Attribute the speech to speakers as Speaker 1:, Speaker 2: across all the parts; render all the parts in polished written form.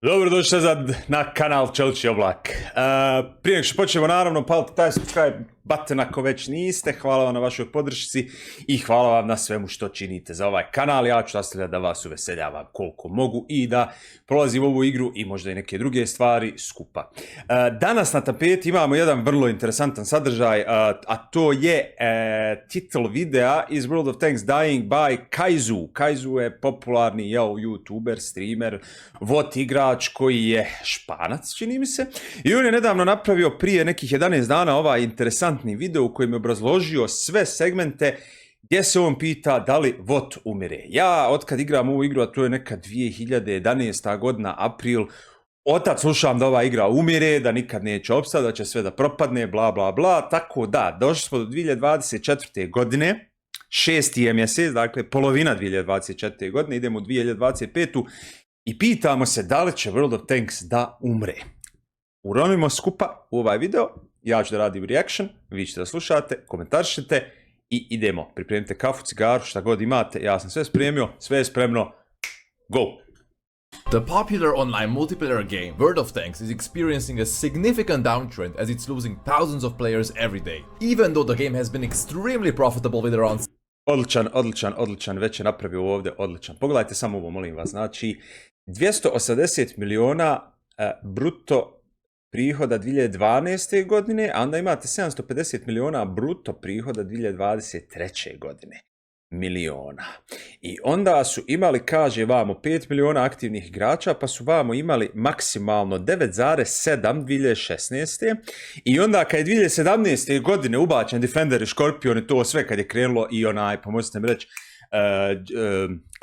Speaker 1: Dobrodošli na kanal Oblak. Prije nego što počnemo, naravno, palite taj subscribe button ako već niste. Hvala vam na vašoj podršci i hvala vam na svemu što činite za ovaj kanal. Ja ću nastavljati da vas uveseljavam koliko mogu i da prolazim ovu igru i možda i neke druge stvari skupa. Danas na tapeti imamo jedan vrlo interesantan sadržaj, a to je titel videa iz World of Tanks Dying by Kajzoo. Kajzoo je popularni youtuber, streamer, WOT igrač koji je Španac, čini mi se. I on je nedavno napravio prije nekih 11 dana ovaj interesantni video u kojem je obrazložio sve segmente gdje se on pita da li WOT umire. Ja, otkad igram ovu igru, a to je neka 2011. godina, april, otad slušam da ova igra umire, da nikad neće opstati, da će sve da propadne, bla bla bla. Tako da, došli smo do 2024. godine, 6. je mjesec, dakle polovina 2024. godine, idemo u 2025. I pitamo se da li će World of Tanks da umre. Uronimo skupa u ovaj video, ja ću da radim reaction, vi ćete da slušate, komentarišete i idemo. Pripremite kafu, cigaru, šta god imate, ja sam sve spremio, sve je spremno, go!
Speaker 2: The popular online multiplayer game World of Tanks is experiencing a significant downtrend as it's losing thousands of players every day. Even though the game has been extremely profitable with around...
Speaker 1: Odličan, već je napravio ovdje, odličan. Pogledajte samo ovo, molim vas, znači 280 miliona bruto prihoda 2012. godine, a onda imate 750 miliona bruto prihoda 2023. godine. Miliona. I onda su imali, kaže vamo, 5 miliona aktivnih igrača, pa su vamo imali maksimalno 9,7 2016. I onda kad je 2017. godine ubačen Defender i Scorpion i to sve kad je krenulo i onaj, pomozite mi reći,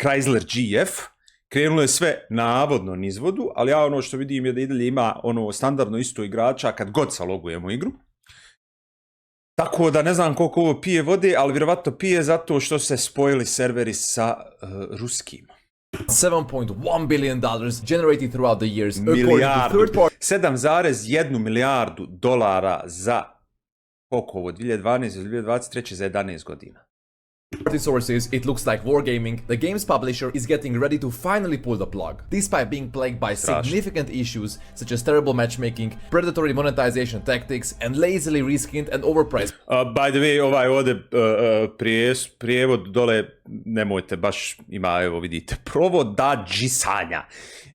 Speaker 1: Chrysler GF, krenulo je sve navodno nizvodu, ali ja ono što vidim je da i dalje ima ono standardno isto igrača kad god salogujemo igru. Tako da ne znam koliko ovo pije vode, ali vjerovatno pije zato što se spojili serveri sa ruskim.
Speaker 2: $7.1 billion generated throughout the years.
Speaker 1: 7,1 milijardu dolara za koliko ovo, 2012. do 2023. za 11 godina.
Speaker 2: Sources, it looks like Wargaming, the game's publisher, is getting ready to finally pull the plug, despite being plagued by significant issues such as terrible matchmaking, predatory monetization tactics, and lazily reskinned and overpriced.
Speaker 1: By the way, ovaj ovdje prijevod dole, nemojte, baš ima, evo vidite, provodađisanja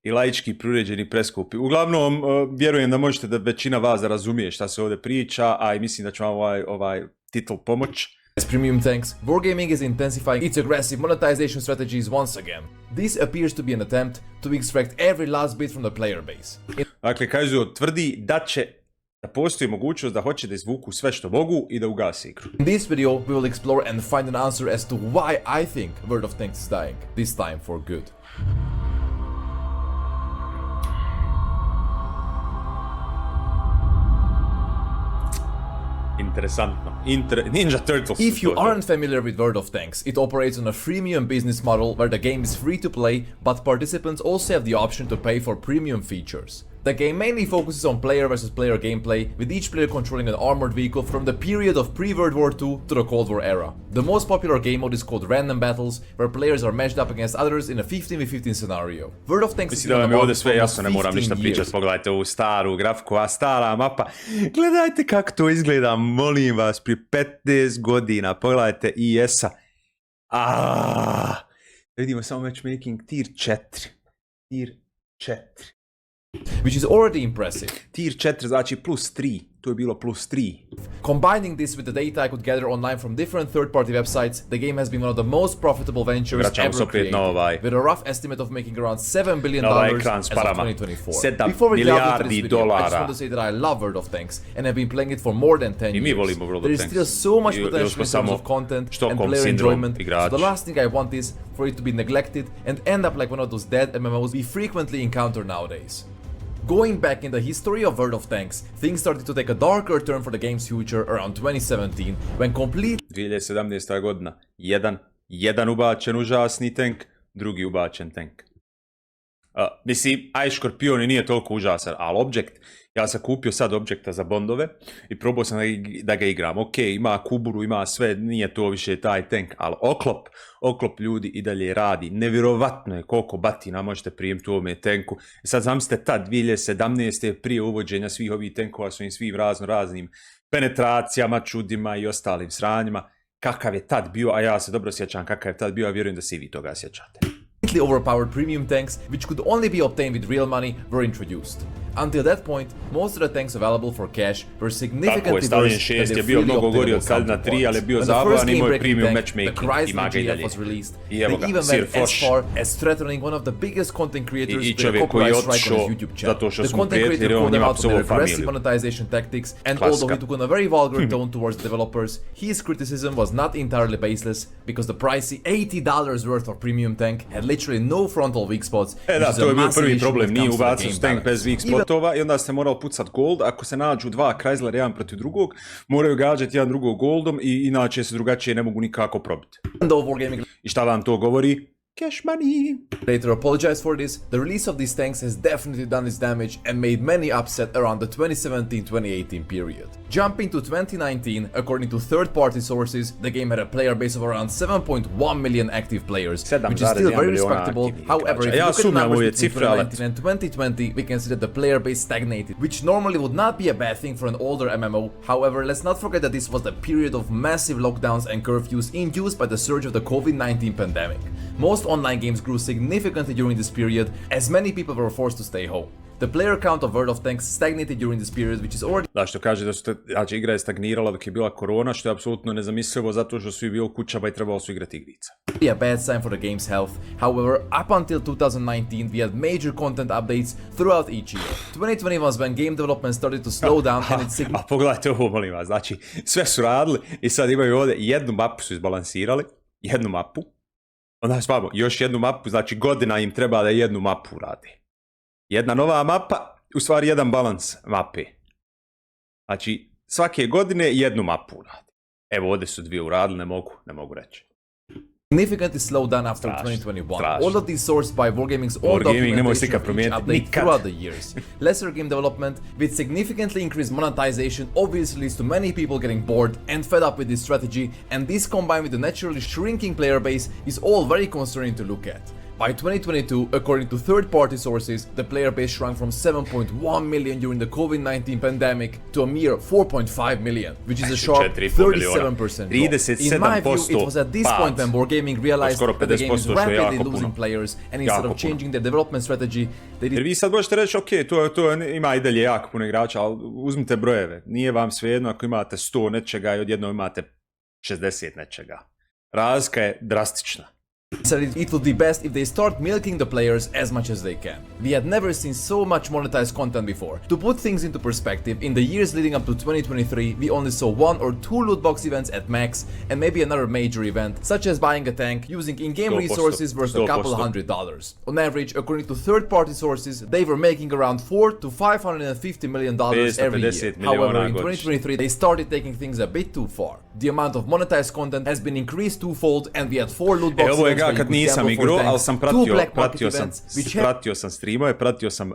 Speaker 1: i laički priuređeni preskupi. Uglavnom, vjerujem da možete da većina vas da razumije šta se ovdje priča, a i mislim da će vam ovaj titel pomoć.
Speaker 2: As premium tanks, Wargaming is intensifying its aggressive monetization strategies once again. This appears to be an attempt to extract every last bit from the player base.
Speaker 1: Dakle, Kajzoo tvrdi da postoji mogućnost da hoće da izvuku sve što mogu i da ugasi igru.
Speaker 2: In this video, we will explore and find an answer as to why I think World of Tanks is dying, this time for good.
Speaker 1: Interesantno. Ninja Turtles.
Speaker 2: If you aren't familiar with World of Tanks, it operates on a freemium business model where the game is free to play, but participants also have the option to pay for premium features. The game mainly focuses on player versus player gameplay, with each player controlling an armored vehicle from the period of pre-World War II to the Cold War era. The most popular game mode is called Random Battles, where players are matched up against others in a 15v15 scenario. World of Tanks
Speaker 1: Mislim da vam je ovdje sve jasno, ne moram ništa pričati, pogledajte ovu staru grafiku, a stara mapa. Gledajte kako to izgleda, molim vas, prije 15 godina, pogledajte IS-a. Vidimo samo Matchmaking, tier 4. Tier 4.
Speaker 2: Which is already impressive.
Speaker 1: Tier 4 znači plus 3, to je bilo plus 3.
Speaker 2: Combining this with the data I could gather online from different third-party websites, the game has been one of the most profitable ventures ever created, with a rough estimate of making around $7 billion as of 2024. Before we delve into this video, I just want to say that I love World of Tanks and have been playing it for more than 10 years. There is still so much potential in terms of content and player enjoyment, so the last thing I want is for it to be neglected and end up like one of those dead MMOs we frequently encounter nowadays. Going back in the history of World of Tanks, things started to take a darker turn for the game's future around 2017, when complete...
Speaker 1: 2017. godina, jedan ubačen užasni tank, drugi ubačen tank. Mislim, Škorpion nije toliko užasan, ali Object, ja sam kupio sad Objecta za bondove i probao sam da ga igram. Ok, ima kuburu, ima sve, nije to više taj tank, ali oklop ljudi i dalje radi. Nevjerovatno je koliko batina možete prijemiti u ovome tanku. Sad zamislite tad 2017. prije uvođenja svih ovih tankova svojim svim raznim penetracijama, čudima i ostalim sranjima. Kakav je tad bio, a ja se dobro sjećam kakav je tad bio, a vjerujem da se i vi toga sjećate.
Speaker 2: Overpowered premium tanks, which could only be obtained with real money, were introduced. Until that point, most of the tanks available for cash were significantly worse than their freely obtainable counterparts. When the first game-breaking tank, the Kajzoo GF, was released, they even went as far as threatening one of the biggest content creators with a copyright strike on his YouTube channel. The content creator called them out on their aggressive monetization tactics, and although he took on a very vulgar tone towards the developers, his criticism was not entirely baseless, because the pricey $80 worth of premium tank had literally no frontal weak spots, which is a massive issue when it comes to the game balance. I onda ste morali pucat gold, ako se nađu dva Chrysler jedan protiv drugog, moraju gađati jedan drugog goldom i inače se drugačije ne mogu nikako probiti. I šta vam to govori? Cash money. Later apologized for this. The release of these tanks has definitely done its damage and made many upset around the 2017-2018 period. Jumping to 2019, according to third-party sources, the game had a player base of around 7.1 million active players, which is still very respectable. However, if you look at the numbers between 2019 and 2020, we can see that the player base stagnated, which normally would not be a bad thing for an older MMO. However, let's not forget that this was the period of massive lockdowns and curfews induced by the surge of the COVID-19 pandemic. Most online games grew significantly during this period, as many people were forced to stay home. The player count of World of Tanks stagnated during this period, which is already...
Speaker 1: Da, što kaže da su igra je stagnirala dok je bila korona, što je apsolutno nezamislivo zato što su i bili kućama i trebalo su igrati igrica.
Speaker 2: A bad sign for the game's health. However, up until 2019, we had major content updates throughout each year. 2020 was when game development started to slow down and it's
Speaker 1: A pogledajte ovo, molim vas, znači sve su radili i sad imaju ovdje jednu mapu su izbalansirali, jednu mapu, onda spavamo, još jednu mapu, znači godina im treba da jednu mapu radi. Jedna nova mapa, u stvari jedan balans mape. Znači, svake godine jednu mapu radi. Evo, ovdje su dvije uradili, ne mogu reći.
Speaker 2: Significantly slowed down after 2021. All of these sourced by Wargaming's own documentation of each update throughout the years. Lesser game development with significantly increased monetization obviously leads to many people getting bored and fed up with this strategy, and this combined with the naturally shrinking player base is all very concerning to look at. By 2022, according to third-party sources, the player base shrunk from 7.1 million during the COVID-19 pandemic to a mere 4.5 million, which is a sharp 37% drop. In my view, it was at this point when Wargaming realized that the game is rapidly losing players, and instead of changing their development strategy, they
Speaker 1: Jer vi sad možete reći, ok, to ima i dalje jako puno igrača, ali uzmite brojeve. Nije vam svejedno ako imate 100 nečega i odjednom imate 60 nečega. Razlika je drastična.
Speaker 2: Said it would be best if they start milking the players as much as they can. We had never seen so much monetized content before. To put things into perspective, in the years leading up to 2023, we only saw 1 or 2 loot box events at max, and maybe another major event, such as buying a tank using in-game resources worth a couple $100. On average, according to third-party sources, they were making around $400 to $550 million every year. However, in 2023, they started taking things a bit too far. The amount of monetized content has been increased twofold, and we had 4 loot box events.
Speaker 1: Kad nisam igrao, ali sam pratio sam streamove, pratio sam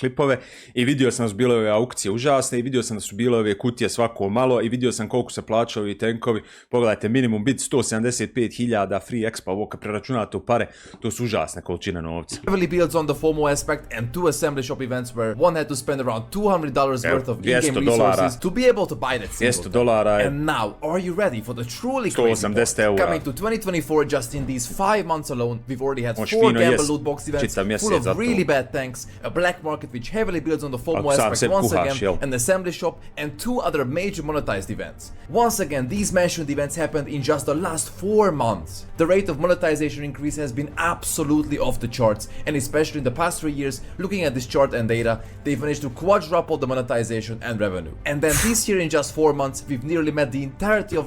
Speaker 1: klipove i vidio sam da su bile ove aukcije užasne i vidio sam da su bile ove kutije svako malo i vidio sam koliko se plaćaju ovi tenkovi. Pogledajte, minimum bit 175.000 free expa, ovo kad preračunate u pare, to su užasne količine novca.
Speaker 2: Heavily builds on the FOMO aspect and 2 assembly shop events where one had to spend around $200 worth of in-game resources to be able to buy that single tank. And now, are you ready for the truly crazy part? Coming to 2024, just in these 5 months alone, we've already had 4 gamble loot box events full of really bad tanks, a black market which heavily builds on the FOMO aspect once again, an assembly shop, and 2 other major monetized events. Once again, these mentioned events happened in just the last 4 months. The rate of monetization increase has been absolutely off the charts, and especially in the past 3 years, looking at this chart and data, they've managed to quadruple the monetization and revenue. And then this year in just 4 months, we've nearly met the entirety of...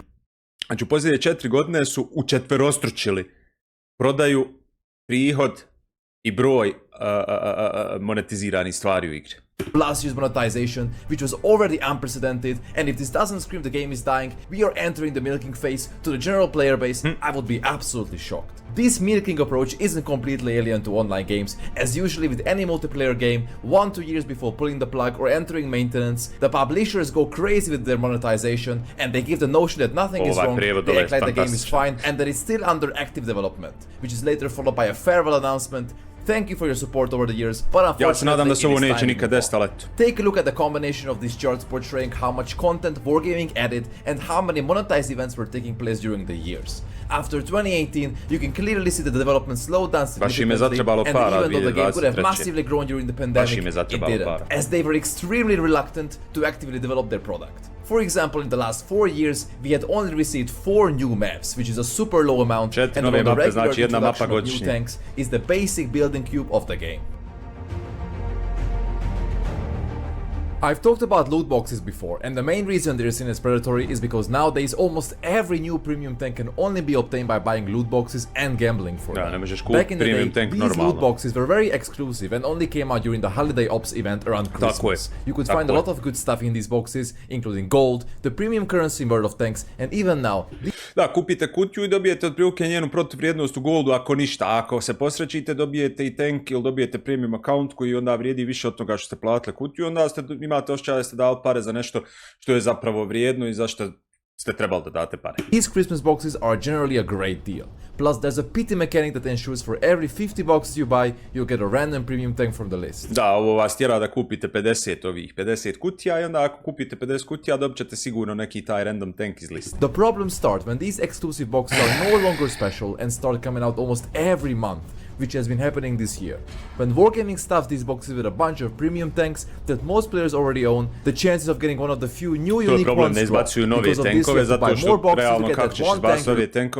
Speaker 1: Znači, u posljednje 4 godine su učetverostručili prodaju, prihod i broj monetizirani stvari u igri.
Speaker 2: Plus use monetization, which was already unprecedented, and if this doesn't scream the game is dying, we are entering the milking phase to the general player base, I would be absolutely shocked. This milking approach isn't completely alien to online games, as usually with any multiplayer game, 1-2 years before pulling the plug or entering maintenance, the publishers go crazy with their monetization, and they give the notion that nothing is wrong, they act like the game is fine, and that it's still under active development, which is later followed by a farewell announcement. Thank you for your support over the years, but unfortunately, Take a look at the combination of these charts portraying how much content Wargaming added and how many monetized events were taking place during the years. After 2018, you can clearly see the development slowed down significantly, and even though the game could have massively grown during the pandemic, it didn't, as they were extremely reluctant to actively develop their product. For example, in the last 4 years, we had only received 4 new maps, which is a super low amount, and the regular introduction of new tanks is the basic building cube of the game. I've talked about loot boxes before, and the main reason they're seen as predatory is because nowadays almost every new premium tank can only be obtained by buying loot boxes and gambling for them. Back in the day, these loot boxes were very exclusive and only came out during the holiday ops event around Christmas. You could find a lot of good stuff in these boxes, including gold, the premium currency in World of Tanks, and even now.
Speaker 1: Da, kupite kutiju i dobijete otprilike njenu protuvrijednost u goldu, ako ništa. Ako se posrećite, dobijete i tank ili dobijete premium account koji onda vrijedi više od toga što ste platili kutiju, onda imate osjećaj da ste dali pare za nešto što je zapravo vrijedno i zašto ste trebali da date pare.
Speaker 2: These Christmas boxes are generally a great deal. Plus there's a pity mechanic that ensures for every 50 boxes you buy, you get a random premium tank from the list.
Speaker 1: Da, ovo vas tjera da kupite 50 kutija i onda ako kupite 50 kutija dobit ćete sigurno neki taj random tank iz liste.
Speaker 2: The problems start when these exclusive boxes are no longer special and start coming out almost every month, which has been happening this year. When Wargaming stuffs these boxes with a bunch of premium tanks that most players already own, the chances of getting one of the few new unique ones drop. Because of this, you have to buy more boxes to get that one tank,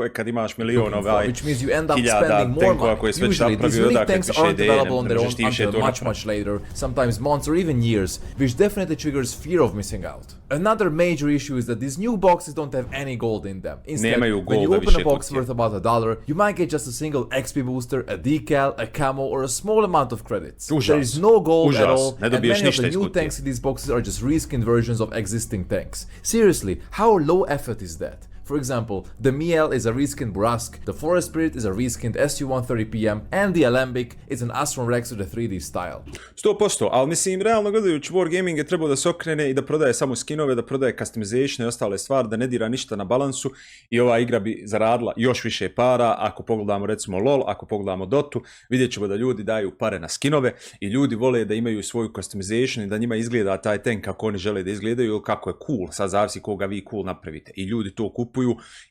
Speaker 2: which means you end up spending more money. Usually, these unique tanks aren't available on their own until much later, sometimes months or even years, which definitely triggers fear of missing out. Another major issue is that these new boxes don't have any gold in them. Instead, when you open a box worth about $1, you might get just a single XP booster, a decal, a camo, or a small amount of credits. There is no gold at all, and many of the new tanks in these boxes are just reskinned versions of existing tanks. Seriously, how low effort is that? For example, the Miel is a reskinned Burask, the Forest Spirit is a reskinned SU-130PM, and the Alembic is an Astron Rex with a 3D style.
Speaker 1: 100%, ali mislim, realno gledajući, Wargaming je trebao da se okrene i da prodaje samo skinove, da prodaje customization i ostale stvari, da ne dira ništa na balansu i ova igra bi zaradila još više para. Ako pogledamo recimo LoL, ako pogledamo Dotu, vidjet ćemo da ljudi daju pare na skinove i ljudi vole da imaju svoju customization i da njima izgleda taj tank kako oni žele da izgledaju ili kako je cool, sad zavisi koga vi cool napravite. I ljudi to kupuju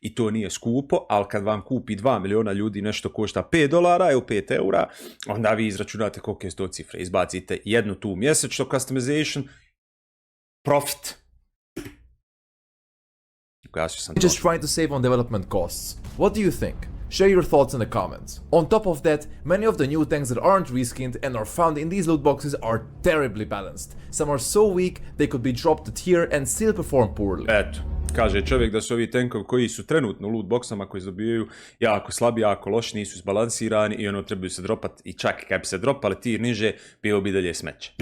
Speaker 1: i to nije skupo, ali kad vam kupi 2 miliona ljudi nešto košta $5 ili 5 eura, onda vi izračunate koliko je to cifre. Izbacite jednu tu mjesečno customization, profit.
Speaker 2: Just trying to save on development costs. What do you think? Share your thoughts in the comments. On top of that, many of the new tanks that aren't reskinned and are found in these loot boxes are terribly balanced. Some are so weak they could be dropped a tier and still perform poorly.
Speaker 1: Eto, kaže čovjek da su ovi tankovi koji su trenutno u loot boxama koji dobijaju jako slabi, jako loši, nisu izbalansirani i ono trebaju se dropati i čak kad bi se dropali tir niže, bio bi dalje smeće.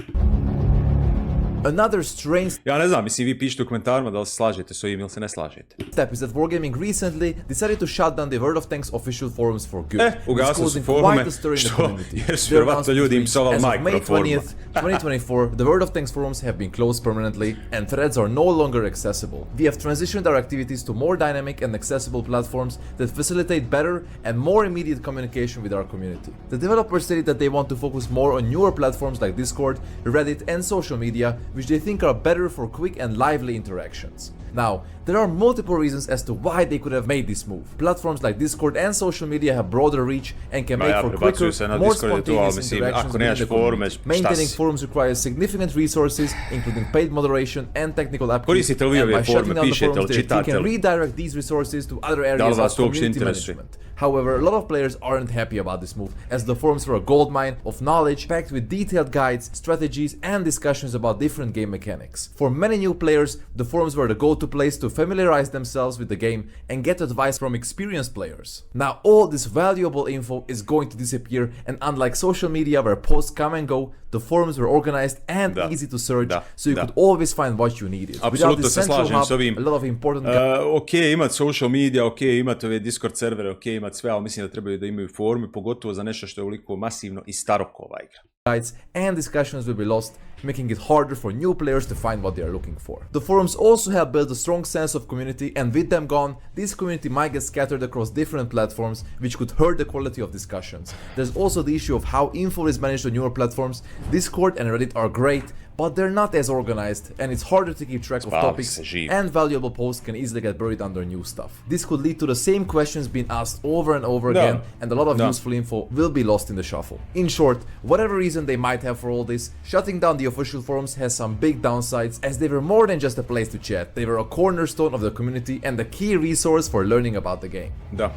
Speaker 2: Another strange...
Speaker 1: Ja ne znam, mislim vi pišite u komentarima da li se slažete s ovim ili se ne slažete.
Speaker 2: ...step is that Wargaming recently decided to shut down the World of Tanks official forums for good.
Speaker 1: Ugasili su forume, što? Jer su vjerovatno ljudi im psovali microforuma.
Speaker 2: 2024, the World of Tanks forums have been closed permanently and threads are no longer accessible. We have transitioned our activities to more dynamic and accessible platforms that facilitate better and more immediate communication with our community. The developers stated that they want to focus more on newer platforms like Discord, Reddit and social media, which they think are better for quick and lively interactions. Now, there are multiple reasons as to why they could have made this move. Platforms like Discord and social media have broader reach and can make for quicker, more spontaneous interactions within the community. Maintaining forums requires significant resources, including paid moderation and technical upkeep, and by shutting down the forums they can redirect these resources to other areas of community management. However, a lot of players aren't happy about this move, as the forums were a goldmine of knowledge packed with detailed guides, strategies, and discussions about different game mechanics. For many new players, the forums were the go-to to place to familiarize themselves with the game and get advice from experienced players. Now all this valuable info is going to disappear, and unlike social media where posts come and go, the forums were organized and easy to search, so you could always find what you needed.
Speaker 1: Apsolutno se slažem s ovim.
Speaker 2: A lot of important
Speaker 1: ok, imat social media, ok, imat ove Discord servere, ok, imat sve, ali mislim da trebaju da imaju forume, pogotovo za nešto što je ovoliko masivno i staroko ova igra.
Speaker 2: Guides and discussions will be lost, making it harder for new players to find what they are looking for. The forums also help build a strong sense of community, and with them gone, this community might get scattered across different platforms, which could hurt the quality of discussions. There's also the issue of how info is managed on newer platforms. Discord and Reddit are great, but they're not as organized, and it's harder to keep track of topics, and valuable posts can easily get buried under new stuff. This could lead to the same questions being asked over and over again, and a lot of useful info will be lost in the shuffle. In short, whatever reason they might have for all this, shutting down the official forums has some big downsides, as they were more than just a place to chat. They were a cornerstone of the community and a key resource for learning about the game.
Speaker 1: Da.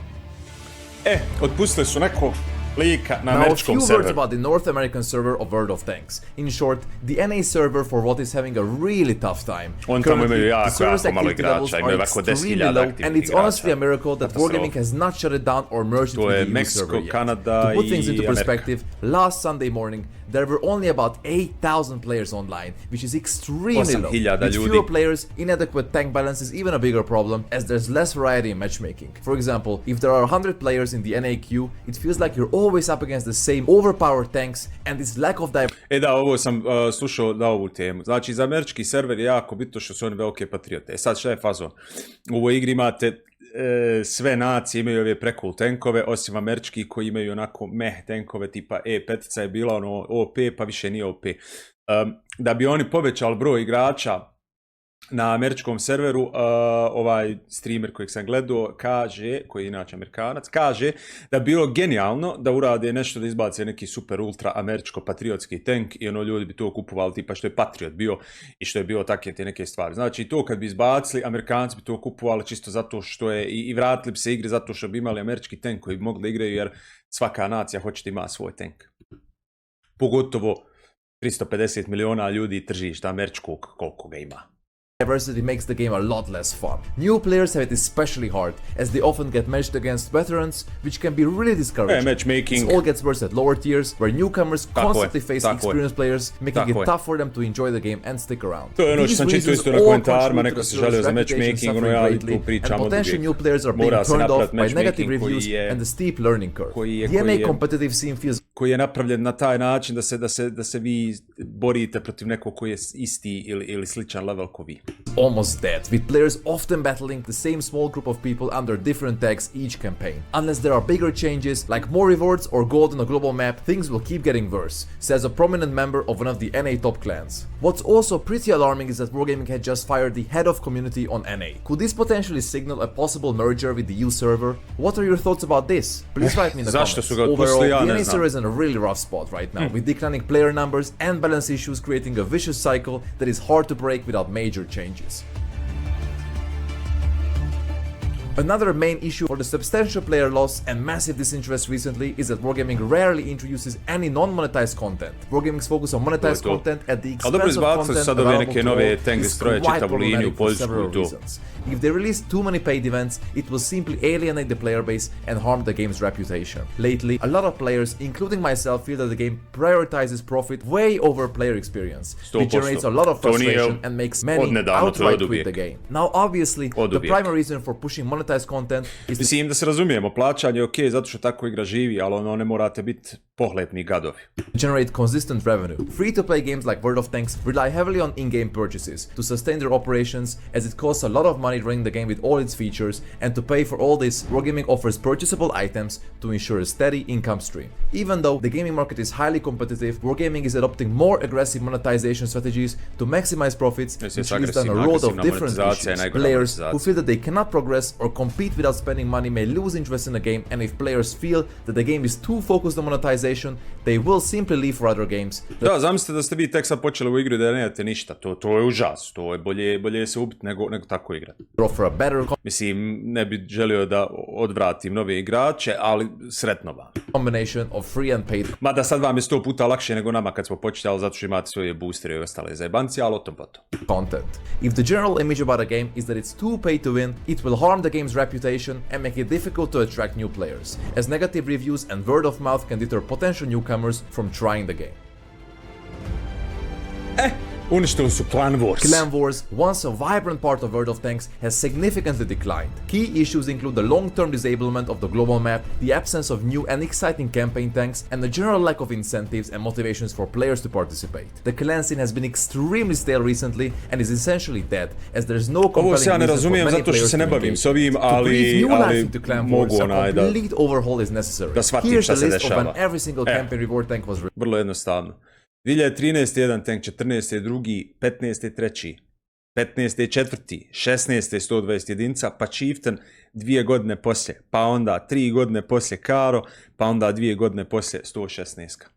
Speaker 1: Otpustili su neko lika na
Speaker 2: now a few
Speaker 1: serveru.
Speaker 2: words about the North American server of World of Tanks. In short, the NA server for WOT is having a really tough time.
Speaker 1: On tamo imaju
Speaker 2: the server's activity levels are extremely low, and it's honestly a miracle that Wargaming has not shut it down or merged it with the EU server yet. To put things into perspective, last Sunday morning, there were only about 8,000 players online, which is extremely low. With fewer players, inadequate tank balance is even a bigger problem, as there's less variety in matchmaking. For example, if there are 100 players in the NA queue, it feels like you're always up against the same overpowered tanks, and this lack of diversity.
Speaker 1: Da, ovo sam slušao na ovu temu. Znači, za američki server je jako bitno što su oni velike patriote. Sad šta je fazon? U ovoj igri imate sve nacije imaju ove prekul tenkove, osim američki koji imaju onako tenkove tipa E5 je bila ono OP, pa više nije OP. Da bi oni povećali broj igrača na američkom serveru, ovaj streamer kojeg sam gledao kaže, koji je inače Amerikanac, kaže da bi bilo genijalno da urade nešto, da izbace neki super ultra američko patriotski tank i ono ljudi bi to kupovali tipa što je Patriot bio i što je bio takve te neke stvari. Znači to kad bi izbacili, Amerikanci bi to kupovali čisto zato što je i vratili bi se igre zato što bi imali američki tank koji bi mogli da igraju, jer svaka nacija hoće da ima svoj tank. Pogotovo 350 miliona ljudi tržišta američkog koliko ga ima.
Speaker 2: Diversity makes the game a lot less fun. New players have it especially hard, as they often get matched against veterans, which can be really discouraging.
Speaker 1: Matchmaking.
Speaker 2: This all gets worse at lower tiers, where newcomers constantly face experienced players, making it tough for them to enjoy the game and stick around.
Speaker 1: To je ono što sam čitao isto na komentarima, neko se žalio za matchmaking, ono ja tu pričam od
Speaker 2: potential new players are being turned off by negative reviews and the steep learning curve. The NA competitive scene feels
Speaker 1: koji je napravljen na taj način da se vi borite protiv nekog koji je isti ili sličan level ko vi.
Speaker 2: Almost dead, with players often battling the same small group of people under different tags each campaign. Unless there are bigger changes, like more rewards or gold on a global map, things will keep getting worse, says a prominent member of one of the NA top clans. What's also pretty alarming is that Wargaming had just fired the head of community on NA. Could this potentially signal a possible merger with the EU server? What are your thoughts about this? Please write me in the comments. Overall, the NA server is in a really rough spot right now, with declining player numbers and balance issues creating a vicious cycle that is hard to break without major changes. Another main issue for the substantial player loss and massive disinterest recently is that Wargaming rarely introduces any non-monetized content. Wargaming's focus on monetized content at the expense of content available to all is quite problematic for several reasons. If they release too many paid events, it will simply alienate the player base and harm the game's reputation. Lately, a lot of players, including myself, feel that the game prioritizes profit way over player experience, which generates a lot of frustration and makes many outright quit the game. Now, obviously, the primary reason for pushing monetized content is...
Speaker 1: Mislim da se razumijemo, plaćanje je okej zato što tako igra živi, ali ono ne morate biti pohlepni gadovi.
Speaker 2: Generate consistent revenue. Free-to-play games like World of Tanks rely heavily on in-game purchases to sustain their operations, as it costs a lot of money running the game with all its features, and to pay for all this, Wargaming offers purchasable items to ensure a steady income stream. Even though the gaming market is highly competitive, Wargaming is adopting more aggressive monetization strategies to maximize profits, which leads down a road of different issues. Players who feel that they cannot progress or compete without spending money may lose interest in the game, and if players feel that the game is too focused on monetization, monetization, they will simply leave for other games.
Speaker 1: Da, zamislite da ste vi tek sad počeli u igru i da nemate ništa, to je užas, to je bolje se ubiti nego tako igrati.
Speaker 2: Offer a better
Speaker 1: Mislim, ne bi želio da odvratim nove igrače, ali sretno vam.
Speaker 2: Combination of free and paid
Speaker 1: Mada sad vam je 100 puta lakše nego nama kad smo počeli, zato što imate svoje boostere i ostale zajebanci, ali o tom potom.
Speaker 2: content. If the general image about a game is that it's too pay to win, it will harm the game's reputation and make it difficult to attract new players, as negative reviews and word of mouth can deter potential newcomers from trying the game.
Speaker 1: Uništili su Clan Wars.
Speaker 2: Clan Wars, once a vibrant part of World of Tanks, has significantly declined. Key issues include the long-term disablement of the global map, the absence of new and exciting campaign tanks, and the general lack of incentives and motivations for players to participate. The clan scene has been extremely stale recently and is essentially dead, as there is no compelling reason for many players to engage. To breathe new life into Clan Wars, a complete overhaul is necessary. Here's the list of when every single campaign reward tank was
Speaker 1: Vrlo jednostavno. 2013. jedan tank, 14. drugi, 15. treći, 15. četvrti, 16. 120 jedinica, pa Chieftain 2 godine poslije, pa onda 3 godine poslije Karo, pa onda 2 godine poslije 116.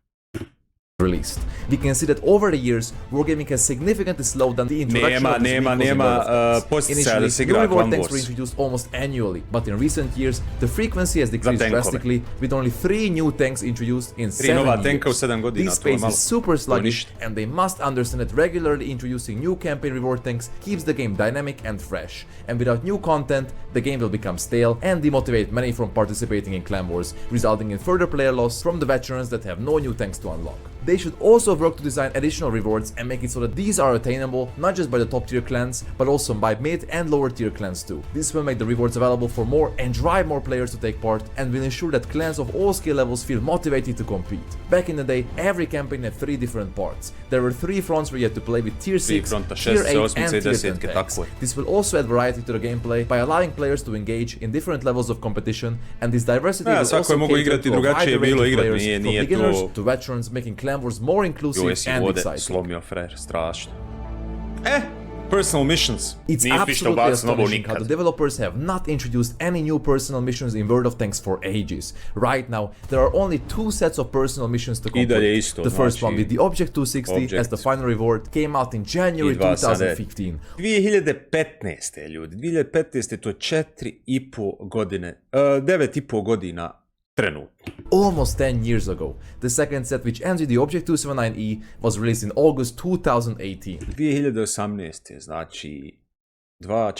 Speaker 2: released. We can see that over the years, wargaming has significantly slowed down the introduction of these vehicles in Initially, new reward tanks were introduced almost annually, but in recent years, the frequency has decreased drastically, with only 3 new tanks introduced in 7 years. This space is super sluggish, and they must understand that regularly introducing new campaign reward tanks keeps the game dynamic and fresh, and without new content, the game will become stale and demotivate many from participating in Clan Wars, resulting in further player loss from the veterans that have no new tanks to unlock. They should also work to design additional rewards and make it so that these are attainable not just by the top tier clans, but also by mid and lower tier clans too. This will make the rewards available for more and drive more players to take part, and will ensure that clans of all skill levels feel motivated to compete. Back in the day, every campaign had 3 different parts. There were 3 fronts where you had to play with tier 6, tier 8 and tier 10 tanks. This will also add variety to the gameplay by allowing players to engage in different levels of competition, and this diversity will also cater to a wide range of players, from beginners to veterans, making Clan Wars more inclusive and exciting.
Speaker 1: Slomio frer, strašno. Personal missions.
Speaker 2: It's absolutely astonishing how the developers have not introduced any new personal missions in World of Tanks for ages. Right now, there are only 2 sets of personal missions to complete. The first one with the Object 260 as the final reward came out in January 2015.
Speaker 1: 2015. ljudi, 2015. to je 4,5 godine, 9,5 godina trenutno.
Speaker 2: Almost 10 years ago. The second set, which ends with the Object 279E, was released in August 2018.
Speaker 1: 2018. znači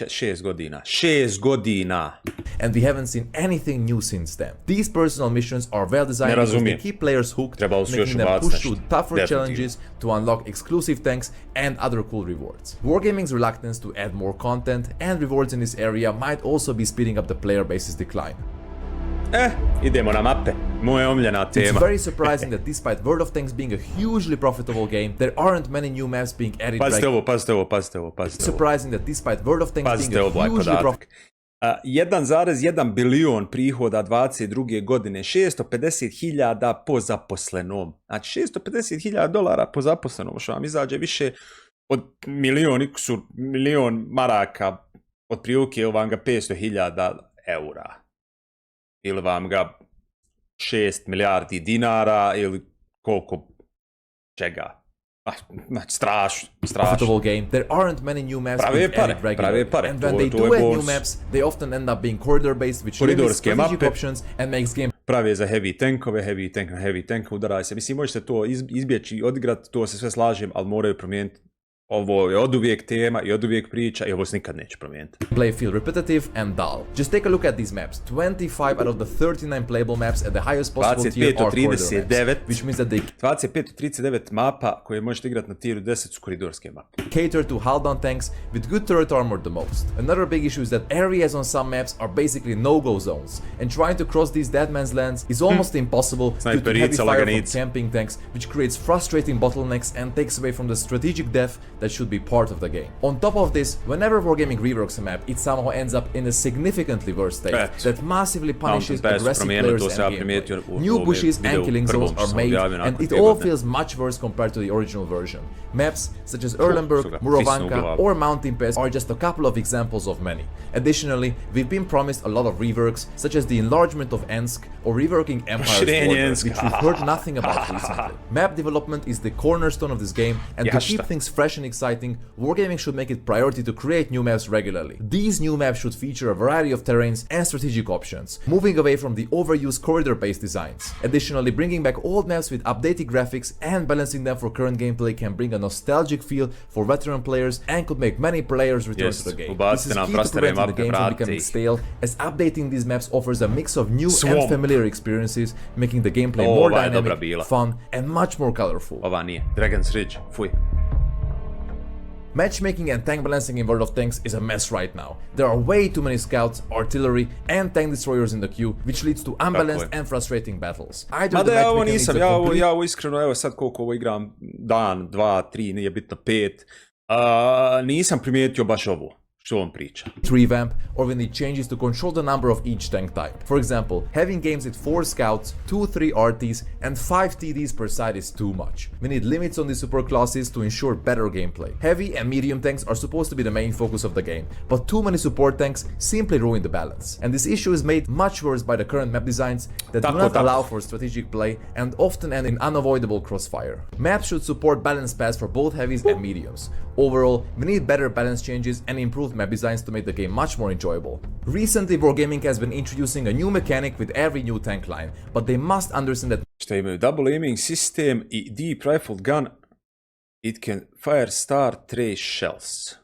Speaker 1: 6 godina. 6 godina!
Speaker 2: And we haven't seen anything new since then. These personal missions are well designed because they keep players hooked, making them push through tougher challenges to unlock exclusive tanks and other cool rewards. Wargaming's reluctance to add more content and rewards in this area might also be speeding up the player base's decline.
Speaker 1: Idemo na mape. Moja omiljena tema.
Speaker 2: It's very surprising that despite World of Tanks being a hugely profitable game, there aren't many new maps being added.
Speaker 1: Pazite ovo.
Speaker 2: Surprising that despite World of Tanks being a hugely profitable
Speaker 1: 1,1 bilion prihoda 22. godine, 650.000 po zaposlenom. Znači $650.000 po zaposlenom, što vam izađe više od milion maraka, otprilike vam ga 500.000 eura. Ili vam ga 6 milijardi dinara ili koliko čega. Znači, strašno.
Speaker 2: Profitable game. There aren't many new maps being added regularly. And when they do add new maps, they often end up being corridor-based, which limits strategic options and makes game
Speaker 1: prave za heavy tankove, heavy tank udaraj se. Mislim, možete to izbjeći i odigrati, to se sve slažem, ali moraju promijeniti. Ovo je oduvijek tema i oduvijek priča i ovo se nikad neće promijeniti.
Speaker 2: Play feel repetitive and dull. Just take a look at these maps. 25 out of the 39 playable maps at the highest possible tier are corridor maps, which means that they
Speaker 1: 25-39 mapa koje možete igrati na tieru 10 su koridorske mape.
Speaker 2: Cater to hull down tanks with good turret armor the most. Another big issue is that areas on some maps are basically no-go zones, and trying to cross these dead man's lands is almost impossible due to heavy fire from camping tanks, which creates frustrating bottlenecks and takes away from the strategic depth that should be part of the game. On top of this, whenever Wargaming reworks a map, it somehow ends up in a significantly worse state that massively punishes aggressive players and gameplay. New bushes and killing zones are made, and it all feels much worse compared to the original version. Maps such as Erlenberg, Murovanka or Mountain Pass are just a couple of examples of many. Additionally, we've been promised a lot of reworks, such as the enlargement of Ensk or reworking Empire's border, which we've heard nothing about recently. Map development is the cornerstone of this game, and to keep things fresh and exciting, Wargaming should make it priority to create new maps regularly. These new maps should feature a variety of terrains and strategic options, moving away from the overused corridor-based designs. Additionally, bringing back old maps with updated graphics and balancing them for current gameplay can bring a nostalgic feel for veteran players and could make many players return to the game. This is key to preventing the game from becoming stale, as updating these maps offers a mix of new and familiar experiences, making the gameplay more dynamic, fun, and much more colorful.
Speaker 1: Dragon's Ridge, fuj.
Speaker 2: Matchmaking and tank balancing in World of Tanks is a mess right now. There are way too many scouts, artillery, and tank destroyers in the queue, which leads to unbalanced and frustrating battles.
Speaker 1: Mada ja ovo nisam, ja ovo iskreno, evo sad koliko ovo igram, dan, 2, 3, nije bitno 5, nisam primijetio baš ovo. Što on priča?
Speaker 2: Revamp, or we need changes to control the number of each tank type. For example, having games with 4 scouts, 2-3 RTs, and 5 TDs per side is too much. We need limits on the super classes to ensure better gameplay. Heavy and medium tanks are supposed to be the main focus of the game, but too many support tanks simply ruin the balance. And this issue is made much worse by the current map designs that do not allow for strategic play and often end in unavoidable crossfire. Maps should support balanced paths for both heavies and mediums. Overall, we need better balance changes and improved map designs to make the game much more enjoyable. Recently, Wargaming has been introducing a new mechanic with every new tank line, but they must understand that
Speaker 1: šta imaju double aiming system i deep rifled gun. It can fire star trace shells.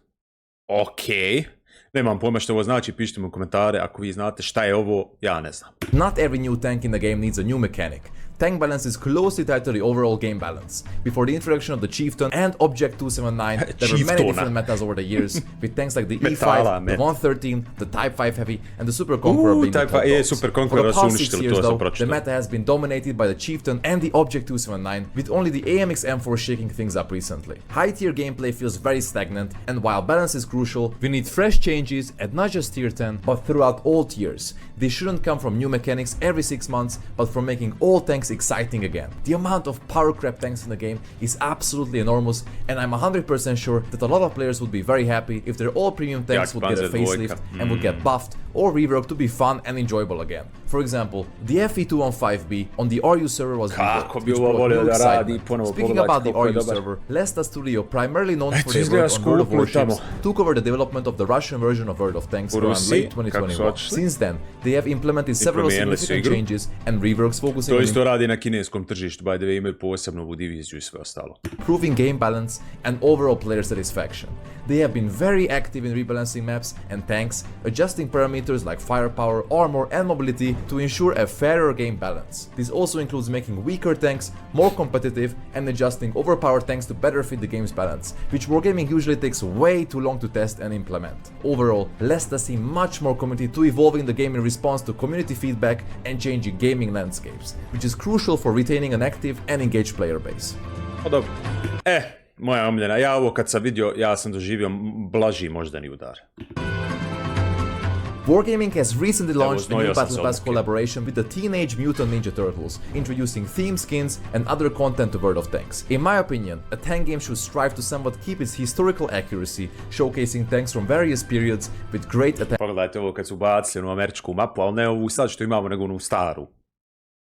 Speaker 1: Okej. Nemam pojma što ovo znači, pišite mi u komentare ako vi znate šta je ovo, ja ne znam.
Speaker 2: Not every new tank in the game needs a new mechanic. Tank balance is closely tied to the overall game balance. Before the introduction of the Chieftain and Object 279, there were many different metas over the years, with tanks like the E5, the 113, the Type 5 Heavy, and the Super Conqueror being the top dogs. For the past 6 years though, the meta has been dominated by the Chieftain and the Object 279, with only the AMX M4 shaking things up recently. High tier gameplay feels very stagnant, and while balance is crucial, we need fresh changes at not just tier 10, but throughout all tiers. They shouldn't come from new mechanics every 6 months, but from making all tanks exciting again. The amount of power crap tanks in the game is absolutely enormous, and I'm 100% sure that a lot of players would be very happy if their all premium tanks would get a facelift and would get buffed or reworked to be fun and enjoyable again. For example, the FE215B on the RU server was reworked, which brought new excitement. Speaking about the RU server, Lesta Studio, primarily known for their work on World of Warships, took over the development of the Russian version of World of Tanks around late 2021. Since then, they have implemented several significant changes and reworks focusing on
Speaker 1: na kineskom tržištu, by the way, imaju posebno ovu diviziju i sve ostalo.
Speaker 2: Improving game balance and overall player satisfaction. They have been very active in rebalancing maps and tanks, adjusting parameters like firepower, armor and mobility to ensure a fairer game balance. This also includes making weaker tanks more competitive and adjusting overpowered tanks to better fit the game's balance, which Wargaming usually takes way too long to test and implement. Overall, Lesta see much more committed to evolving the game in response to community feedback and changing gaming landscapes, which is crucial for retaining an active and engaged player base.
Speaker 1: Dobro. Moja omiljena, ja ovo kad sam vidio, ja sam doživio blaži moždani udar.
Speaker 2: Wargaming has recently launched a new Battle Pass collaboration with the Teenage Mutant Ninja Turtles, introducing theme skins and other content to World of Tanks. In my opinion, a tank game should strive to somewhat keep its historical accuracy, showcasing tanks from various periods with great attention.
Speaker 1: Pogledajte ovo kad su bacili onu američku mapu, ali ne ovu sad što imamo, nego onu staru.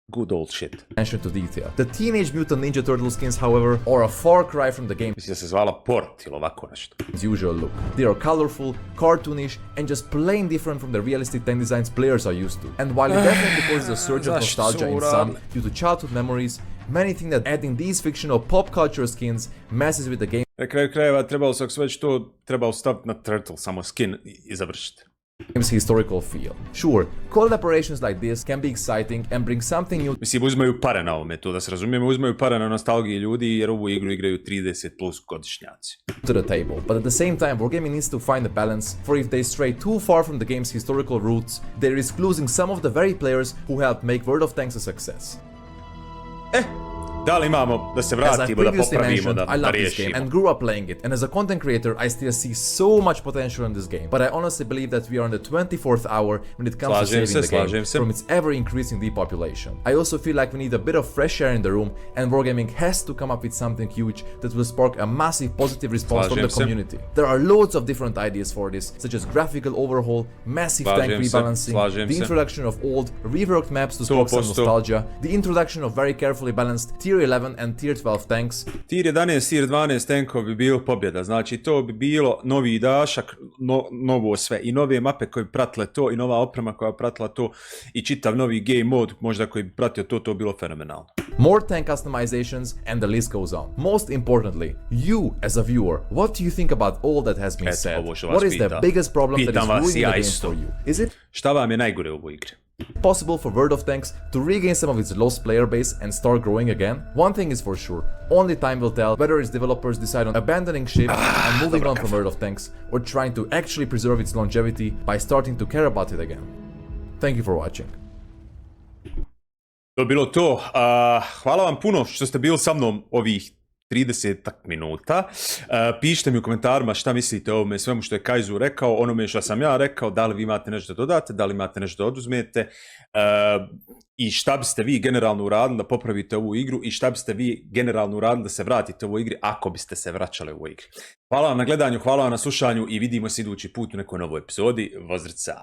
Speaker 1: Good old shit.
Speaker 2: Attention to detail. The Teenage Mutant Ninja Turtle skins, however, are a far cry from the game.
Speaker 1: Mislim da se zvala Port ili ovako nešto.
Speaker 2: Usual look. They are colorful, cartoonish, and just plain different from the realistic tank designs players are used to. And while it definitely causes a surge of nostalgia in some due to childhood memories, many think that adding these fictional pop culture skins messes with the game.
Speaker 1: Na kraju krajeva trebalo se već to trebalo staviti na Turtle, samo skin i završiti.
Speaker 2: Game's historical feel. Sure, collaborations like this can be exciting and bring something new.
Speaker 1: Mislim, uzmaju pare na ovome, to da se razumijemo, uzmaju pare na nostalgiji ljudi jer ovu igru igraju 30 plus godišnjaci.
Speaker 2: To the table, but at the same time, Wargaming needs to find a balance, for if they stray too far from the game's historical roots, they risk losing some of the very players who helped make World of Tanks a success.
Speaker 1: Da li imamo da se vratimo, da popravimo, da riješimo?
Speaker 2: And grew up playing it, and as a content creator, I still see so much potential in this game. But I honestly believe that we are in the 24th hour when it comes to saving the game from its ever-increasing depopulation. I also feel like we need a bit of fresh air in the room, and wargaming has to come up with something huge that will spark a massive positive response from the community. There are loads of different ideas for this, such as graphical overhaul, massive tank rebalancing, the introduction of old, reworked maps to spark some nostalgia, the introduction of very carefully balanced Tier 11 and Tier 12 tanks.
Speaker 1: Tier 11, Tier 12 tankova bi bilo pobjeda, znači to bi bilo novi dašak, novo sve, i nove mape koje bi pratile to, i nova oprema koja bi pratila to, i čitav novi game mod možda koji bi pratio to bilo fenomenalno.
Speaker 2: More tank customizations and the list goes on. Most importantly, you as a viewer, what do you think about all that has been said? What is the biggest problem that is ruining the game for you? Is it
Speaker 1: šta vam je najgore u ovoj igri?
Speaker 2: Possible for World of Tanks to regain some of its lost player base and start growing again? One thing is for sure, only time will tell whether its developers decide on abandoning ship and moving on from World of Tanks, or trying to actually preserve its longevity by starting to care about it again. Thank you for watching.
Speaker 1: To je bilo to. Hvala vam puno što ste bili sa mnom ovih 30 minuta. Pišite mi u komentarima šta mislite o ovome svemu što je Kajzoo rekao, onome što sam ja rekao, da li vi imate nešto da dodate, da li imate nešto da oduzmete, i šta biste vi generalno uradili da popravite ovu igru, i šta biste vi generalno uradili da se vratite u ovoj igri ako biste se vraćali u ovoj igri. Hvala vam na gledanju, hvala vam na slušanju i vidimo se idući put u nekoj novoj epizodi. Vozrca!